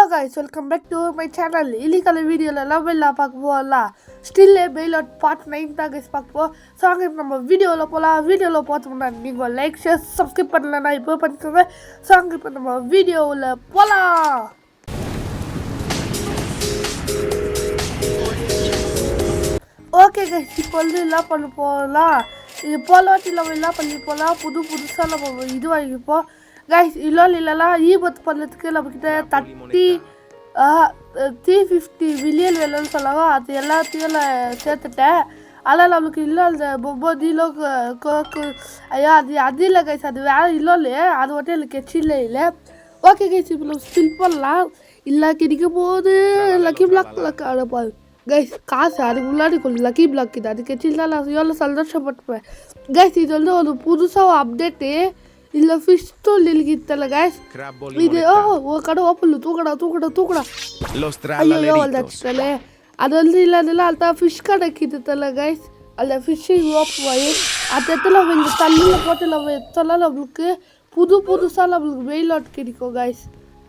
Hello guys, welcome back to my channel. Illegal video la love la pakpola. Still a bailout part 9 ta guys pakpo. So அங்க நம்ம வீடியோல போலாம். வீடியோல பார்த்தோம்னா நீங்க லைக் ஷேர் சப்ஸ்கிரைப் பண்ணலனா இப்போ பண்ணிக்கோங்க. So அங்க இப்போ நம்ம வீடியோல போலாம். ஓகே guys, இப்போ எல்லாம் பண்ண போலாம். இது போலாட்டில எல்லாம் பண்ணி போலாம். புதுசா நம்ம இது வாங்கிப்போம். கைஸ் இல்லலாம் ஈபத் பண்ணதுக்கு நம்மக்கிட்ட 350 மில்லியன் வேணும்னு சொல்லாங்க. அது எல்லாத்தையும் நான் சேர்த்துட்டேன். ஆனால் நம்மளுக்கு இல்லை அந்த பொம்பதிலோ ஐயா அது இல்லை கைஸ், அது வேறு இல்லையே, அது மட்டும் எனக்கு கட்சியில் இல்லை. ஓகே கைஸ், இப்போ நம்ம ஸ்பில் பண்ணலாம். இல்லை கிடைக்கும் போது லக்கி பிளாக் அனுப்பாது கைஸ் காசு. அதுக்கு முன்னாடி கொஞ்சம் லக்கி பிளாக் இது, அது கட்சியில் தான் நான் எவ்வளோ சந்தோஷப்பட்டுப்பேன் கைஸ். இது வந்து ஒரு புதுசாக அப்டேட்டு. இல்லை ஃபிஷ் தோல் இழுக்கித்தல கைஸ். இது ஒரு கடை ஓப்பன் தூக்கடா ஐயோ வந்தாச்சுல. அது வந்து இல்லாதல அதுதான் ஃபிஷ் கடை கிட்டத்தல கைஸ். அந்த ஃபிஷ்ஷிங் ஓப்பன் அந்த இடத்துல இந்த தண்ணியில் போட்டு நம்ம எடுத்தாலும் நம்மளுக்கு புதுசாக நம்மளுக்கு வெயில் ஆட் கிடைக்கும் கைஸ்.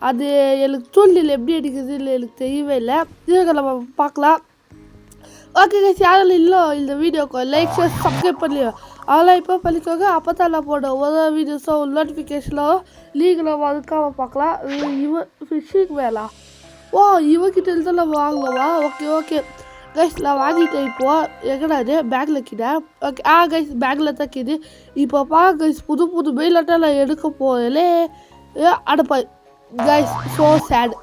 அது எனக்கு தூண்டில் எப்படி அடிக்குது இல்லை எனக்கு தெரியவே இல்லை. இதுக்கு நம்ம பார்க்கலாம். ஓகே கைஸ், யாரும் இல்லை இந்த வீடியோக்கு லைக் ஷேர் சப்ஸ்கிரைப் பண்ணலையோ அதெல்லாம் இப்போ பண்ணிக்கோங்க. அப்போ தான் நான் போட ஒரு வீடியோஸோ நோட்டிஃபிகேஷனோ லீக்கில் அதுக்காக பார்க்கலாம். இவன் ஃபிஷ்ஷிங் வேலா இவங்கிட்ட இருந்தால் நம்ம வாங்கலாமா? ஓகே கைஸ், நான் வாங்கிட்டேன். இப்போது எங்கடா இது பேக்கில் கிட்ட. ஓகே கைஸ், பேக்கில் தான் கிது. இப்போ கைஸ் புது மெயிலாட்டம் நான் எடுக்க போகலே அடப்பா கைஸ். So sad.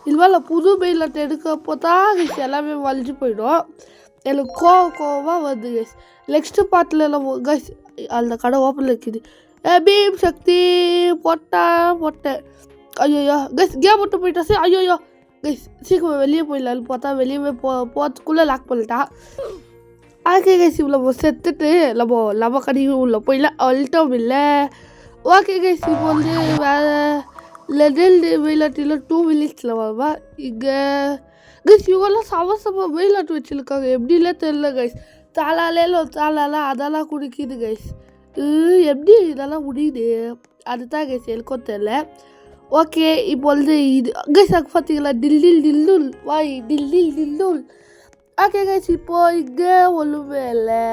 இதுமாதிரி புது மெயிலாட்டம் எடுக்கப்போ தான் கைஸ் எல்லாமே வலிஞ்சு போயிடும். எனக்கு கோவமாக வருது கைஸ். நெக்ஸ்ட்டு பார்ட்டில் நம்ம கைஸ் அந்த கடை ஓப்பனில் இருக்குது. பீம் சக்தி போட்டேன். ஐயோ கைஸ் கேம் மட்டும் போயிட்டா. ஐயோ கைஸ் சீக்கிரம் வெளியே போயிடலான்னு பார்த்தா வெளியே போகிறதுக்குள்ளே லாக் பண்ணிட்டான். ஓகே கைஸ், இவ்வளோ செத்துட்டு நம்ம கடைக்கு உள்ளே போயிடலாம். அல்ட்டம் இல்லை. ஓகே கைஸ், இப்போ வந்து வேறு லெடல் வெயிலாட்டில் 2 மினிட்ஸில் வருவா. இங்கே கைஸ் இவங்கெல்லாம் சம வெயிலாட்டு வச்சுருக்காங்க. எப்படிலாம் தெரியல கைஸ். தாளாலாம் அதெல்லாம் குடிக்குது கைஸ். எப்படி இதெல்லாம் முடியுது அதுதான் கைஸ் எனக்கும் தெரியல. ஓகே இப்போ வந்து இது கைஸ் அங்கே பார்த்தீங்களா டில்லுல் வாய் டில்லுல். ஓகே கைஸ், இப்போது இங்கே ஒன்றுமே இல்லை.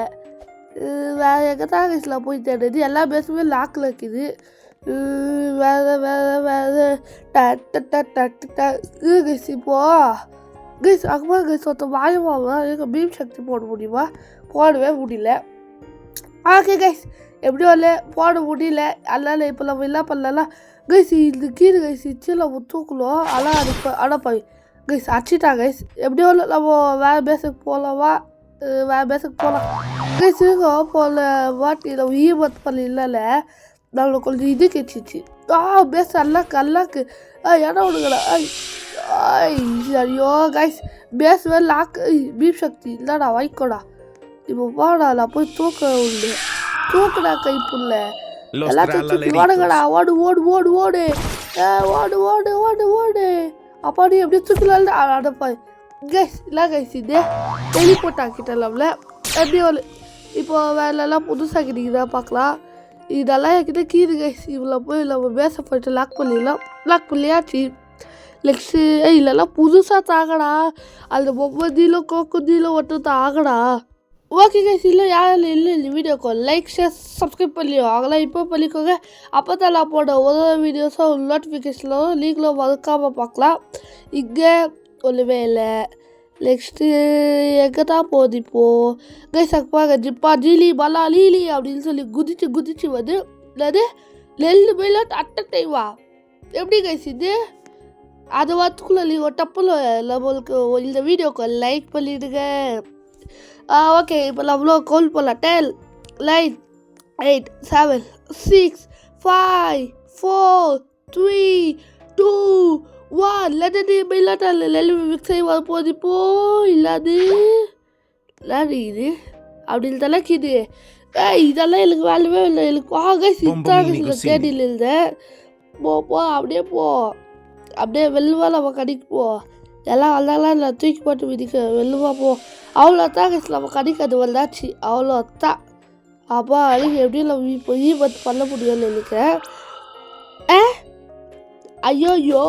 வேறு எங்கே தான் கைஸில் போய் தேடுது. எல்லா பேஸுமே லாக்கில் இருக்குது. வேறு கைஸ் இப்போது கைஸ் அங்கே கைஸ் ஒருத்தர் வாயமாக எங்கள் பீம் சக்தி போட முடியுமா? போடவே முடியல. ஓகே கைஸ், எப்படியோ இல்லை போட முடியல. அதனால் இப்போ நம்ம என்ன பண்ணலாம் கைஸ், இது கீழே கைஸ் இச்சில் நம்ம தூக்கணும். ஆனால் அது அடப்பாய் கைஸ் அடிச்சிட்டாங்க கைஸ். எப்படியோ இல்லை நம்ம வேறு பேஸுக்கு போகலாமா? வேறு பேஸுக்கு போகலாம் கைஸ். போல வாட்டி நம்ம ஈபத் பண்ணி இல்லைல்ல நம்மளுக்கு கொஞ்சம் இது கிடச்சிச்சு. பேஸ் அல்லாக்கு இடம் விடுங்கடா. ஐயோ கைஸ் பேஸ் வேறு லாக்கு பீப் சக்தி இல்லைடா வைக்கோடா. இப்போ வாடா நான் போய் தூக்குடா கைப்புள்ள எல்லாத்தையும் ஓடுங்கடா. ஓடு அப்பாடி எப்படியே தூக்கலாம்ல அடப்பா கைஸ். இல்லை கைஸ் இது டெலிபோர்ட் ஆக்கிட்டலாம்ல எப்படி ஒரு இப்போ வேலைலாம் புதுசாக கிடைக்குதா பார்க்கலாம். இதெல்லாம் என்கிட்ட கீது கைஸ். இவ்வளோ போய் நம்ம பேச போயிட்டு லாக் பண்ணியாச்சு. நெக்ஸ்ட்டு இல்லைலாம் புதுசாக தாங்கடா. அந்த பொம்பதிலோ கோக்குதிலோ ஒட்டு தாங்கடா. ஓகே கைஸ், இல்லை யாரும் இல்லை இந்த வீடியோக்கு லைக் ஷேர் சப்ஸ்கிரைப் பண்ணியோ அதெல்லாம் இப்போ பண்ணிக்கோங்க. அப்போ தான் நான் போட ஒரு வீடியோஸோ நோட்டிஃபிகேஷனோ நீங்களோ மறக்காமல் பார்க்கலாம். இங்கே ஒன்றுமே இல்லை. நெக்ஸ்ட்டு எங்கே தான் போகுது இப்போது கைஸ் அப்பாங்க ஜிப்பா ஜீலி பலா லீலி அப்படின்னு சொல்லி குதிச்சு வந்து என்னது நெல் மேல அட்டைவா எப்படி கைஸ் இது அது வாரத்துக்குள்ளே நீங்கள் டப்புல நம்மளுக்கு இந்த வீடியோக்கு லைக் பண்ணிவிடுங்க. ஓகே இப்போ நம்மளோ கால் பண்ணலாம். 10 9 8 7 6 5 4 3 2 1 லெட்டடி பைலாட்டால் லெல்வி மிக்ஸை வரப்போது இப்போ இல்லாது இது அப்படின்னு தானே கிது. இதெல்லாம் எனக்கு வேலையே இல்லை. எனக்கு கைஸ் தேடியில் இருந்தேன். போ அப்படியே அப்படியே வெள்ளுவா நம்ம கடைக்கு போ. எல்லாம் வந்தாலும் நான் தூக்கி போட்டு மிதிக்க வெள்ளுவா போ. அவ்வளோ தான் கைஸ் நம்ம கடைக்கு அது வந்தாச்சு. அவ்வளோ தான். அப்பா அதுக்கு எப்படியும் நம்ம இப்போ ஈபத்து பண்ண முடியும்னு நினைக்கிறேன். ஐயோ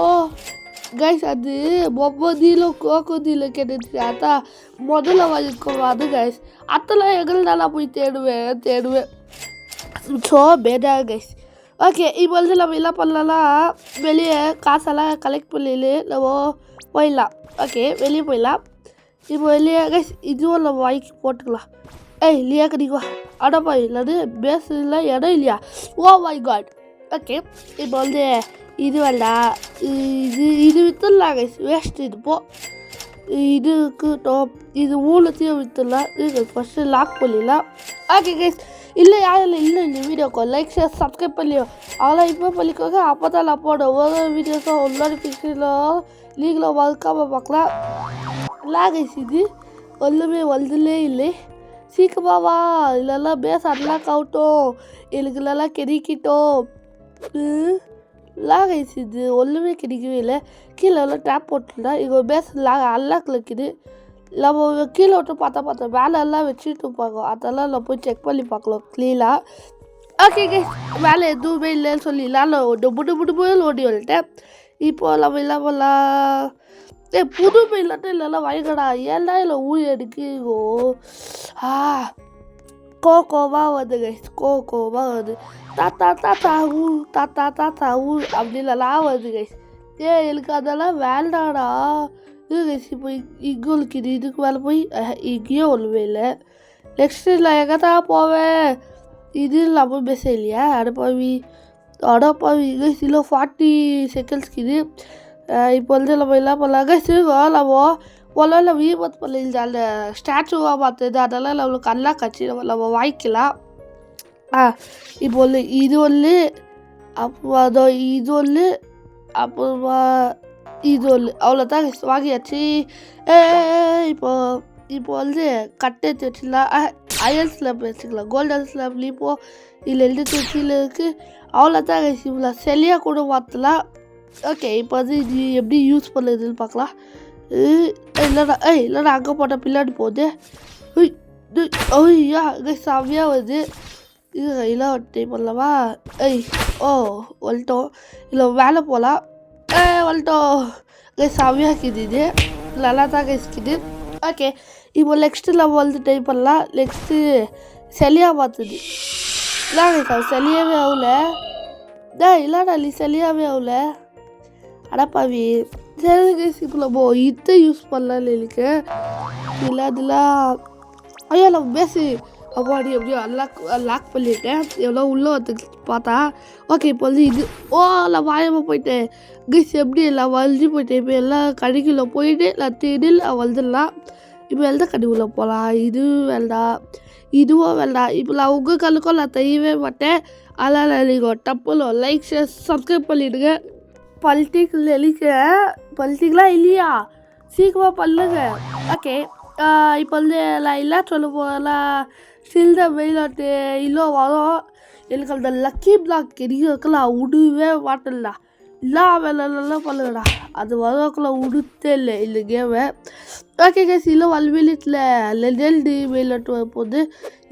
கைஸ் அது பொம்பதிலோ கோகோதிலோ கேட்டுச்சு அதான் முதல்ல வாங்கிக்கோங்க அது கைஸ் அதெல்லாம் எங்கள்னால போய் தேடுவேன் ஸோ பேடா கைஸ் ஓகே இப்போ வந்து நம்ம என்ன பண்ணலாம் வெளியே காசெல்லாம் கலெக்ட் பண்ணிட்டு நம்ம போயிடலாம் ஓகே வெளியே போயிடலாம் இப்போ வெளியே கைஸ் இதுவும் நம்ம வாங்கி போட்டுக்கலாம் இல்லையா கிடைக்குவா அடப்பா இல்லைன்னு பேஸில் இடம் இல்லையா ஓ மை காட் ஓகே இப்போ வந்து இது வேண்டாம் இது விற்றுடலாம் கைஸ் வேஸ்ட் இது போ இதுக்கு டாப் இது மூணுத்தையும் விற்றுடலாம் இது ஃபஸ்ட்டு லாக் பண்ணிடலாம் ஓகே கைஸ் இல்லை யாரும் இல்லை வீடியோக்கோ லைக் ஷேர் சப்ஸ்கிரைப் பண்ணியோ அதெல்லாம் இப்போ பண்ணிக்கோங்க அப்போ தான் நான் போட ஒவ்வொரு வீடியோஸும் ஒரு நோட்டிஃபிகேஷனில் நீங்களும் மறக்காமல் பார்க்கலாம் கைஸ் இது ஒன்றுமே வந்துலே இல்லை சீக்கிரமா வா இல்லைல்லாம் பேஸ் அன்லாக் ஆகட்டும் எனக்கு இல்லைல்லாம் கிடைக்கிட்டோம் கைஸ் இது ஒன்றுமே கிடைக்கவே இல்லை கீழே எல்லாம் டேப் போட்டுருந்தா இங்கே பேஸ் அன்லாக் இருக்குது நம்ம கீழே விட்டு பார்த்தா மேலே எல்லாம் வச்சுட்டு பார்க்கோம் அதெல்லாம் நம்ம போய் செக் பண்ணி பார்க்கலாம் க்ளீனாக ஓகே கைஸ் மேலே எதுவுமே இல்லைன்னு சொல்லிடலாம் நான் ஓடி வந்துட்டேன் இப்போ நம்ம என்ன பண்ணலாம் புதுமை இல்லாட்டா இல்லைல்லாம் வாங்கடா ஏன்டா இல்லை ஊழி எடுக்கோ கோவமாக வருது கைஸ் கோவமாக வருது தாத்தா ஊர் அப்படின்லாம் வருது கைஸ் எனக்கு அதெல்லாம் வேண்டாடா இது கைஸ் இப்போ இங்கே இதுக்கு மேலே போய் இங்கேயும் ஒன்றுமே இல்லை நெக்ஸ்ட்டு நான் எங்கே தான் போவேன் இது இல்லாமல் பேச இல்லையா அடப்பாவி கைஸ் இல்லை 40 செகண்ட்ஸ்க்கு இது இப்போ வந்து நம்ம என்ன பண்ணலாம் கைஸ் நம்ம ஒன்றும் வீபத் பண்ணியிருந்த அந்த ஸ்டாச்சுவாக பார்த்தது அதெல்லாம் நம்மளுக்கு நல்லா கட்சி நம்ம வாங்கிக்கலாம் இப்போ ஒன்று இது ஒன்று அப்புறம் அதோ இது ஒன்று அப்புறமா இது ஒன்று அவ்வளோதான் வாங்கியாச்சு இப்போ வந்து கட்டை எடுத்து வச்சுக்கலாம் அயல் ஸ்லாப் வச்சுக்கலாம் கோல்டன் ஸ்லாப்லேயும் இப்போ இதில் எழுதி வச்சியில் இருக்குது அவ்வளோதான் கைஸ் இவ்வளோ செல்லியாக கூட மாற்றலாம் ஓகே இப்போ வந்து இது எப்படி யூஸ் பண்ணுறதுன்னு பார்க்கலாம் இல்லைடா அங்கே போட்டால் பின்னாடி போகுது ஐயா செம்மையாக வருது இது இல்லை டைம் பண்ணலாமா வந்துட்டோம் இல்லை வேலை போகலாம் வந்துட்டோம் செம்மையாக இருக்குது இது நல்லா தான் இருக்குது ஓகே இப்போ நெக்ஸ்ட்டு நம்ம வந்து டைப் பண்ணலாம் நெக்ஸ்ட்டு செலியாக பார்த்துது இல்லைடா செலியாகவே ஆகல இல்லைடா நீ செலியாகவே ஆகல அடப்பாவி சரி கைஸ் இப்போ நம்ம இதை யூஸ் பண்ணலாம் எனக்கு இல்லை அதெல்லாம் ஐயோ நம்ம பேசி அப்பாடி எப்படியோ லாக் பண்ணிட்டேன் எவ்வளோ உள்ளே வந்து பார்த்தா ஓகே இப்போ வந்து இது நான் வாயமாக போயிட்டேன் கைஸ் எப்படி எல்லாம் வளைஞ்சி போயிட்டேன் இப்போ எல்லாம் கடைக்குள்ளே போயிட்டு நான் தேடில் வந்துடலாம் இப்போ எந்த கடைக்குள்ளே போகலாம் இது வேண்டாம் இதுவும் வேண்டாம் இப்போ நான் உங்கள் கல்லுக்கும் நான் தெரியவே மாட்டேன் அதனால் நீங்கள் டப்புல லைக் ஷேர் சப்ஸ்கிரைப் பண்ணிவிடுங்க பல்ட்டிக்கெலாம் இல்லையா சீக்கிரமாக பண்ணுங்க ஓகே இப்போ வந்து நான் இல்லை சொல்ல போகலாம் சில்த வெயிலாட்டு இல்லை வரும் எனக்கு அந்த லக்கி பிளாக் கிடைக்கிறதுக்கெல்லாம் விடவே மாட்டேன்டா இல்லை வேலைலாம் பண்ணுங்கடா அது வரக்குள்ள உடுத்தே இல்லை கேமை ஓகே கேஸ் இல்லை வல்வெளியில் லெஜெண்டு வெயிலாட்டு வரப்போகுது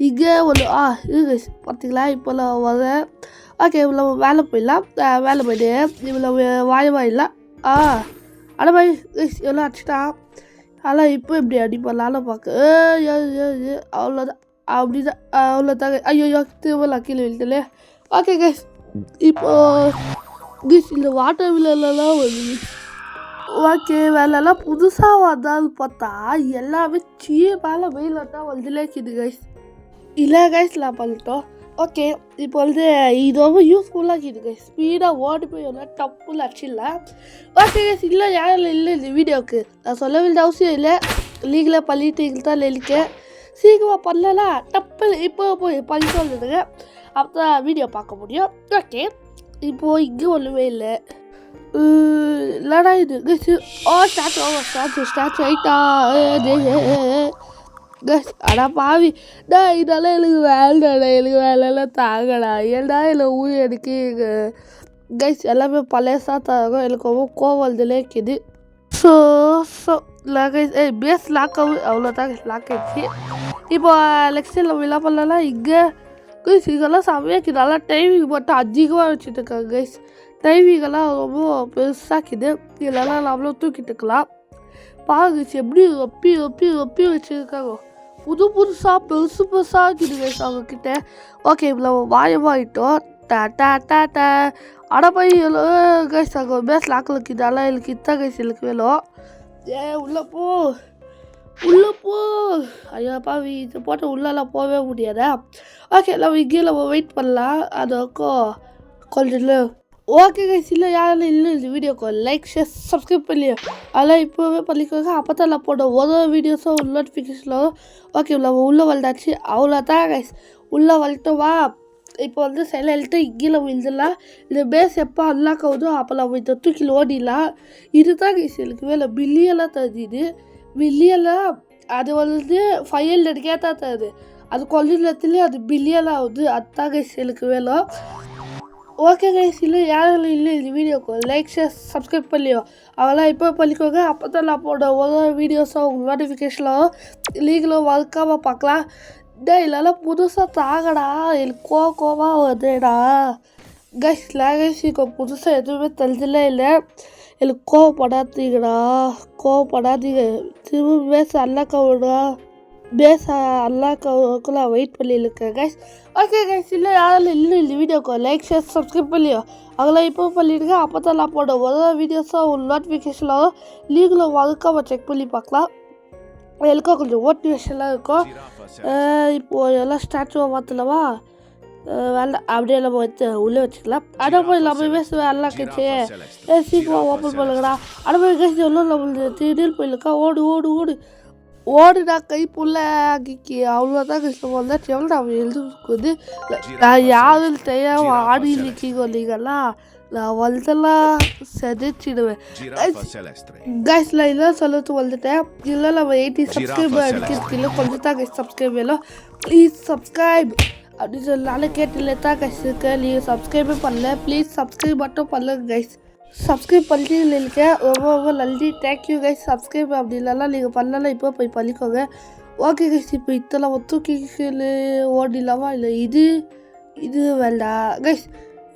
இங்கே ஒன்று இது கைஸ் பார்த்தீங்களா இப்போ நான் வரேன் ஓகே இவ்வளோ வேலை போயிடலாம் வேலை போயிட்டு இவ்வளோ வாயிடலாம் அடபாய் எவ்வளோ அடிச்சிட்டான் ஆனால் இப்போ இப்படி அடிப்படலான்னு பார்க்க அவ்வளோதான் அப்படிதான் அவ்வளோதாங்க ஐயோ திரும்ப கீழே விழுத்தலே ஓகே கைஸ் இப்போ கைஸ் இந்த வாட்டர் வில்லெல்லாம் வருது ஓகே வேலைலாம் புதுசாக வந்தாலும் பார்த்தா எல்லாமே மேலே வெயிலாட்டம் வந்துலேக்குது கைஸ் இல்லை கைஸ் நான் பண்ணிட்டோம் ஓகே இப்போ வந்து இது ரொம்ப யூஸ்ஃபுல்லாக இருக்குது கைஸ் ஸ்பீடாக ஓடி போய் எல்லாம் டப்புன்னு அடிச்சிடலாம் ஓகே கைஸ் இல்லை யாரும் இல்லை இந்த வீடியோவுக்கு நான் சொல்ல வேண்டிய அவசியம் இல்லை நீங்களே பண்ணிட்டீங்க தான் நினைக்க சீக்கிரமாக பண்ணலாம் டப்புன்னு இப்போ போய் பண்ணி சொல்லுதுங்க அப்போ தான் வீடியோ பார்க்க முடியும் ஓகே இப்போது இங்கே ஒன்றுமே இல்லை இல்லைடா இது ஸ்டாச்சு ஆயிட்டா கஸ் அடா பாவி இதெல்லாம் எனக்கு வேலைடா எனக்கு வேலையெல்லாம் தாங்கடா ஏன்டா இல்லை ஊழி எனக்கு கைஸ் எல்லாமே பழையசா தாங்க எனக்கு ரொம்ப கோவம் வந்துலே இருக்குது ஸோ இல்லை கைஸ் பேஸ் லாக் ஆகும் அவ்வளோதான் லாக் ஆகிடுச்சு இப்போ நெக்ஸ்ட் நம்ம என்ன பண்ணலாம் இங்கே கைஸ் இதெல்லாம் செம்மையாக இருக்குது நல்லா டைமிங் மட்டும் அதிகமாக வச்சுட்டு இருக்காங்க கைஸ் டைவிங்கெல்லாம் ரொம்ப பெருசாக்குது. இதெல்லாம் நம்மளும் தூக்கிட்டுக்கலாம். பாருங்க எப்படி ஒப்பி ஒப்பி ஒப்பி வச்சுருக்காங்க. புதுசாக பெருசு பெருசாக இருக்குதுங்க அவங்கக்கிட்ட. ஓகே இவ்வளோ வாயமாயிட்டோம். டா அடப்பை கைஸ் அங்கே பேஸ் லாக்கில் இதெல்லாம் எனக்கு இத்தான் கைஸ் எனக்கு வேணும். உள்ளே போ ஐயா பாவி இது போட்டு உள்ளெல்லாம் போகவே முடியாதா? ஓகே நம்ம இங்கே நம்ம வெயிட் பண்ணலாம். அதுக்கும் கொஞ்சம் ஓகே கைஸ் இல்லை யாரும் இல்லை இந்த வீடியோக்கு லைக் ஷேர் சப்ஸ்கிரைப் பண்ணி அதெல்லாம் இப்போவே பண்ணிக்கோங்க. அப்போ தான் நான் போட ஒரு வீடியோஸும் நோட்டிஃபிகேஷன் வரும். ஓகே நம்ம உள்ளே வந்தாச்சு. அவ்வளோதான் கைஸ் உள்ளே வந்துட்டோமா? இப்போ வந்து சைலண்ட்டு இங்கே நம்ம இருந்துடலாம். இந்த பேஸ் எப்போ அன்லாக் ஆகுதோ அப்போ நம்ம இந்த தூக்கில் ஓடிடலாம். இதுதான் கைஸ் எனக்கு வேலை. பில்லியெல்லாம் தருது. பில்லியெல்லாம் அது வந்து 500 தான் தருது. அது கொஞ்ச நேரத்துலேயே அது பில்லியெல்லாம் ஆகுது. அதுதான் கைஸ் எனக்கு வேணும். ஓகே கைஸ் இல்லை யாரும் இல்லை இந்த வீடியோக்கு லைக் ஷேர் சப்ஸ்கிரைப் பண்ணியோ அதெல்லாம் இப்போ பண்ணிக்கோங்க. அப்போ தான் நான் போட ஒரு வீடியோஸும் உங்களுக்கு நோட்டிஃபிகேஷனும் நீங்களும் மறக்காமல் பார்க்கலாம். இல்லைலாம் புதுசாக தாங்கடா எனக்கு கோவமாக வருதுடா கைஸ். லேங்கேஜ் இப்போ புதுசாக எதுவுமே தெரிஞ்சலே இல்லை. எனக்கு கோவப்படாதீங்கடா திரும்ப பேச அல்லாக்கா பேச அல்லாக்காவுக்கு நான் வெயிட் பண்ணியிருக்கேன் கைஸ். ஓகே கைஸ் இல்லை யாரும் இல்லை இந்த வீடியோக்கு லைக் ஷேர் சப்ஸ்கிரைப் பண்ணியோ அதெல்லாம் இப்போ பண்ணிடுங்க. அப்போ தான் நான் போட ஒரு வீடியோஸும் உங்களுக்கு நோட்டிஃபிகேஷனாக நீங்களும் மறக்காமல் செக் பண்ணி பார்க்கலாம். எனக்கும் கொஞ்சம் மோட்டிவேஷன்லாம் இருக்கும். இப்போது எல்லாம் ஸ்டாச்சுவை மாற்றலவா வேலை அப்படியே நம்ம வச்சு உள்ளே வச்சுக்கலாம். அட போய் நம்ம பேசுவேன் எல்லாம் கட்சி சீக்கிரம் ஓப்பன் பண்ணுங்கடா. அட போய் கட்சி எல்லாம் நம்ம திடீர்னு போயிருக்கா. ஓடுடா கை புள்ள ஆக்கிக்கு அவ்வளோதான் கஷ்டம் வந்தாச்சு. எவ்வளோ அவன் எழுதுக்குது நான் யாரும் தெரியாம ஆடி நிற்கிங்க இல்லைங்களா? நான் வந்தெல்லாம் செதைச்சிடுவேன் கைஸ். நான் இதெல்லாம் சொல்லிட்டு வந்துட்டேன். இல்லை நம்ம 80 சப்ஸ்கிரைபர் அடிக்கிறதுக்கு கொஞ்சம் தான் கைஸ் சப்ஸ்கிரைப் வேணும். ப்ளீஸ் சப்ஸ்கிரைப் அப்படின்னு சொல்லி கேட்டுல தான் கைஸ் இருக்கு. நீங்கள் சப்ஸ்கிரைபே பண்ணல ப்ளீஸ் சப்ஸ்கிரைப் மட்டும் பண்ணுங்க கைஸ். சப்ஸ்கிரைப் பண்ணிட்டு இருக்கேன் ரொம்ப நன்றி தேங்க்யூ கைஸ். சப்ஸ்கிரைப் அப்படி இல்லைனா நீங்கள் பண்ணலாம் இப்போ போய் பண்ணிக்கோங்க. ஓகே கைஸ் இப்போ இத்தனை தூக்கி ஓடிடலாமா? இல்லை இது வேண்டாம் கைஸ்.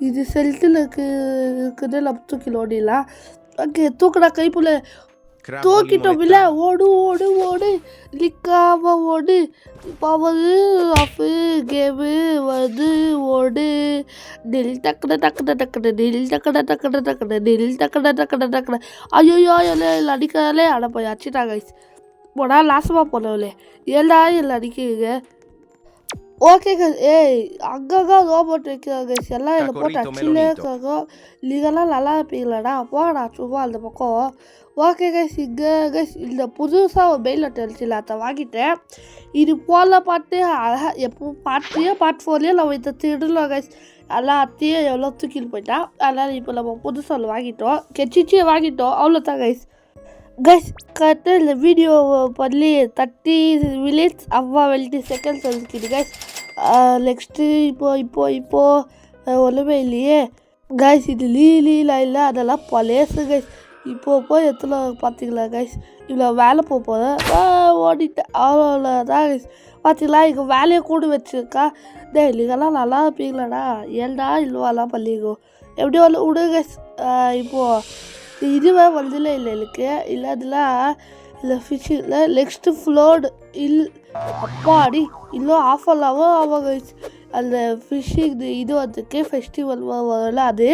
இது செல்ட்டில் இருக்குது நம்ம தூக்கில் ஓடிடலாம். ஓகே தூக்கடா கைப்புல தூக்கிட்டோம் இல்லை. ஓடு நிற்காம ஓடு. பவர் ஆஃபு கேமு வந்து ஓடு. டில் டக்குன ஐயோ எல்லாம் அடிக்காதே. அட போய் அடிச்சிட்டாங்க கைஸ். போடா லாசமாக போனவளே ஏண்டா எல்லாம் அடிக்கிறீங்க. ஓகே கைஸ் அங்கங்கே ரோபோட் வைக்கிறாங்க கைஸ். எல்லாம் இதில் போட்டு அடிச்சுலே இருக்காங்க. நீங்கள்லாம் நல்லா இருப்பீங்களாடா போடா சும்மா அந்த பக்கம். ஓகே கைஸ் இங்கே கைஸ் இந்த புதுசாக ஒரு மெயில் அடிச்சில அதை வாங்கிட்டேன். இது போல பாட்டு அழகா எப்போ பார்ட் 4 நம்ம இதை திருடலாம் கைஸ். எல்லாத்தையும் எவ்வளோ தூக்கிட்டு போயிட்டா. அதனால் இப்போ நம்ம புதுசாக வாங்கிட்டோம். கெச்சிச்சியை வாங்கிட்டோம் அவ்வளோதான் கைஸ். கரெக்டாக இந்த வீடியோ பண்ணி 30 மினிட்ஸ் அவ்வா 20 செகண்ட்ஸ் வந்துக்கிது கைஸ். நெக்ஸ்ட்டு இப்போது ஒன்றுமே இல்லையே கைஸ். இது லீலாம் இல்லை அதெல்லாம் பழசு கைஸ். போய் எத்தனை பார்த்தீங்களா கைஸ். இவ்வளோ வேலை போகிறேன் ஓடிட்டேன் அவ்வளோதான் கைஸ். பார்த்தீங்களா இங்கே வேலையை கூட வச்சுருக்கா. இல்லைங்கெல்லாம் நல்லா இருப்பீங்களாடா ஏன்டா இல்லவாலாம் பண்ணிக்கோ எப்படி விடு கைஸ். இப்போது இதுவே வந்ததில்லை இல்லை எனக்கு இல்லை அதெல்லாம் இல்லை ஃபிஷ்ஷில் நெக்ஸ்ட்டு ஃப்ளோர்டு அப்பாடி இன்னும் ஆஃப் ஆகும் அவங்க அந்த ஃபிஷ்ஷிங் இது வந்துருக்கு ஃபெஸ்டிவல் வரல அது.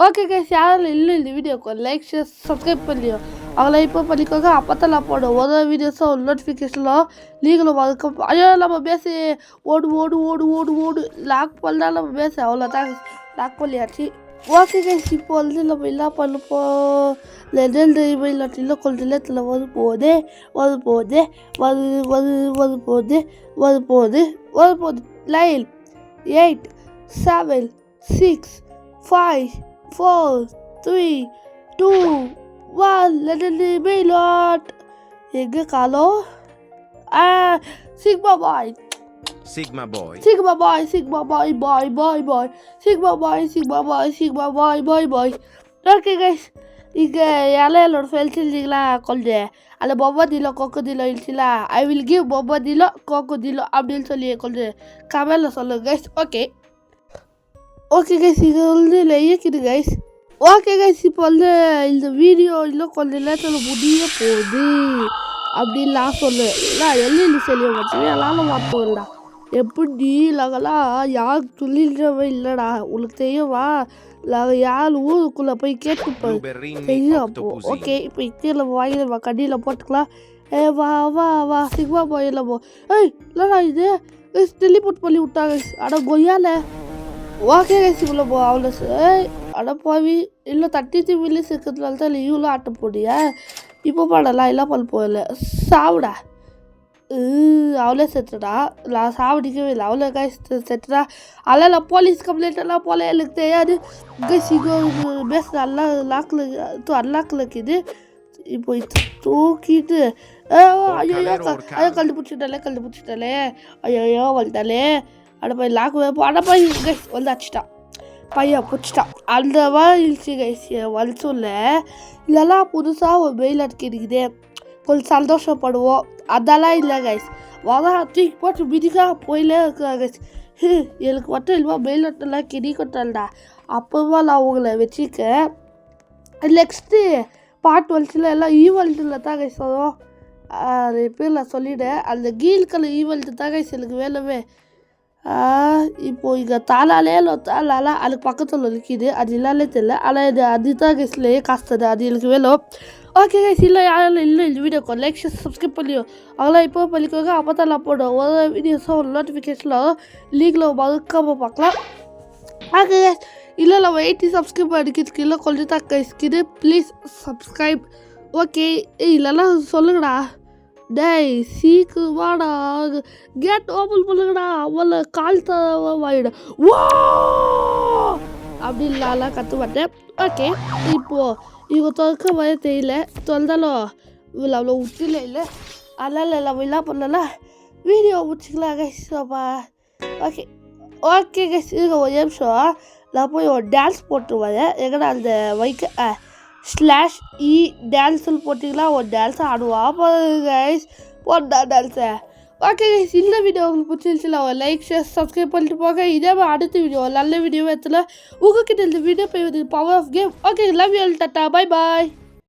ஓகே கைஸ் யாரும் இல்லை இந்த வீடியோக்கு லைக் ஷேர் சப்ஸ்கிரைப் பண்ணியும் அவங்கள இப்போ பண்ணிக்கோங்க. அப்போ தான் நான் போட ஒரு வீடியோஸும் ஒரு நோட்டிஃபிகேஷனும் நீங்களும் அதுக்கு ஐயோ நம்ம பேசி ஓடு லாக் பண்ணால் நம்ம பேச அவ்வளோதான் லாக் பண்ணியாச்சு. ஓகே கைஸ் இப்போ வந்து நம்ம என்ன பண்ணப்போம் லெஜண்ட் இல்லாட்டில கொஞ்ச நேரத்தில் வரும்போது 9 8 7 6 5 4 3 2 1 லெஜண்ட் இல்லாட் எங்கே காலம் Sigma boy. ஓகே கைஸ் இங்கே எல்லோட ஃப்ரெண்ட்ஸ் இருந்தீங்களா கொஞ்சம் அந்த பொம்மதிலோ கொக்கதிலோ இருந்துச்சுல ஐ வில் கிவ் பொம்மதிலோ கொக்கதிலோ அப்படின்னு சொல்லி கொஞ்சம் கமெண்டில் சொல்லுங்கள் கைஸ். ஓகே கைஸ் இது வந்து இருக்குது கைஸ். ஓகே கைஸ், இப்போ வந்து இந்த வீடியோ இன்னும் கொஞ்ச நேரத்தில் முடிய போகுது அப்படின்லாம் சொல்லு. நான் எல்லையில் செல்லிய வச்சு எல்லாரும் மாற்றுவேன்டா. எப்படி நாங்கள்லாம் யார் துளிர்றவே இல்லைடா. உனக்கு தெரியுமா? நாங்கள் யார் ஊருக்குள்ளே போய் கேட்டுப்போம் தெரியும். அப்போ ஓகே, இப்போ கீழே வாங்கிடுவா கடியில் போட்டுக்கலாம். வா வா வா சிக்மா போயிடல போ. இல்லைடா இது டெலிபோர்ட் பண்ணி விட்டாங்க. அட கொய்யால. ஓகே கைஸ், இவ்வளோ போ அவ்வளோ அட போவி இல்லை 33 மில்லியன்ஸ் இருக்கிறதுனால தான் இல்லை இவ்வளோ ஆட்ட போடியா. இப்போ பாடலாம் எல்லாம் பண்ண போகல. சாவுடா. அவளே செத்துடா. நான் சாவடிக்கவே இல்லை. அவ்வளோ கைஸ் செத்துடா. அதெல்லாம் போலீஸ் கம்ப்ளைண்ட் எல்லாம் போல எனக்கு தெரியாது கைஸ். இங்கே பேஸ் நல்லா அன்லாக்கில் இருக்குது. இப்போ இது தூக்கிட்டு ஐயோ கண்டுபிடிச்சிட்டாலே ஐயோ வந்துட்டாலே. அட போய் லாக்கு அட போய் கைஸ் வந்து அடிச்சிட்டான் பையன் பிடிச்சிட்டான். அந்த மாதிரி கைஸ் வலிச்சும் இல்லைலாம் புதுசாக ஒரு மெயில் அடிக்கிது கொஞ்சம் சந்தோஷப்படுவோம். அதெல்லாம் இல்லை கைஸ். வர தூக்கி போட்டு மிதிக்காக போயிலே இருக்கிற கைஸ். எனக்கு மட்டும் இல்லவா மெயில் அட்டெல்லாம் கிடைக்கட்டான்டா. அப்போவா நான் உங்களை வச்சுக்க. நெக்ஸ்ட்டு பார்ட் வலிச்சில் எல்லாம் ஈவெல்ட்டில் தான் கைஸ் வரும். அது பேர் நான் சொல்லிவிட்டேன். அந்த கீழ் கலர் ஈவெல்ட்டு தான் கைஸ் எனக்கு வேணுமே. இப்போ இங்கே தாளாலே தாளால அதுக்கு பக்கத்தில் இருக்குது. அது இல்லாலே தெரியல. ஆனால் இது அதுதான் கைஸ்லேயே காசுது. அது எனக்கு வேணும். ஓகே கைஸ், இல்லை யாரும் இல்லை இந்த வீடியோக்கு லைக் சப்ஸ்கிரைப் பண்ணியோ அதெல்லாம் இப்போ பண்ணிக்கோங்க. அப்போ தான் நான் போடுவோம் ஒரு வீடியோஸும் ஒரு நோட்டிஃபிகேஷனில் லீக்கில் மறக்காமல் பார்க்கலாம். ஓகே கைஸ், இல்லை நம்ம 80 சப்ஸ்கிரைப் அடிக்கிறதுக்கு இல்லை கொஞ்சம் தான் கைஸ்க்குது. Please subscribe. ஓகே இல்லைன்னா சொல்லுங்கடா. டேய் சீக்கிரமாடா கேட் ஓப்பன் பண்ணுங்கடா. அவளை கால் தவாயிட வா அப்படின்லாம் கற்று மாட்டேன். ஓகே, இப்போது இவங்க திறக்க வர தெரியல. திறந்தாலும் இவ்வளோ அவ்வளோ உச்சில இல்லை. அதனால் நம்ம என்ன பண்ணலாம் வீடியோ முடிச்சிக்கலாம் கைஸ். ஓகே ஓகே கைஸ், இருக்க ஒரு நிமிஷம் நான் போய் ஒரு டான்ஸ் போட்டு வரேன். எங்கன்னா அந்த வைக்க /E டான்ஸில் போட்டிங்களா ஒரு டான்ஸை ஆடுவான் போதும் கைஸ். போட்டா டான்ஸை. ஓகே கைஸ், இந்த வீடியோ உங்களுக்கு பிடிச்சிருந்துச்சுல ஒரு லைக் சப்ஸ்கிரைப் பண்ணிட்டு போக. இதே மாதிரி அடுத்த வீடியோ நல்ல வீடியோ எடுத்துல உங்ககிட்ட இந்த வீடியோ போய் power of game. Okay, love you all. Tata bye bye.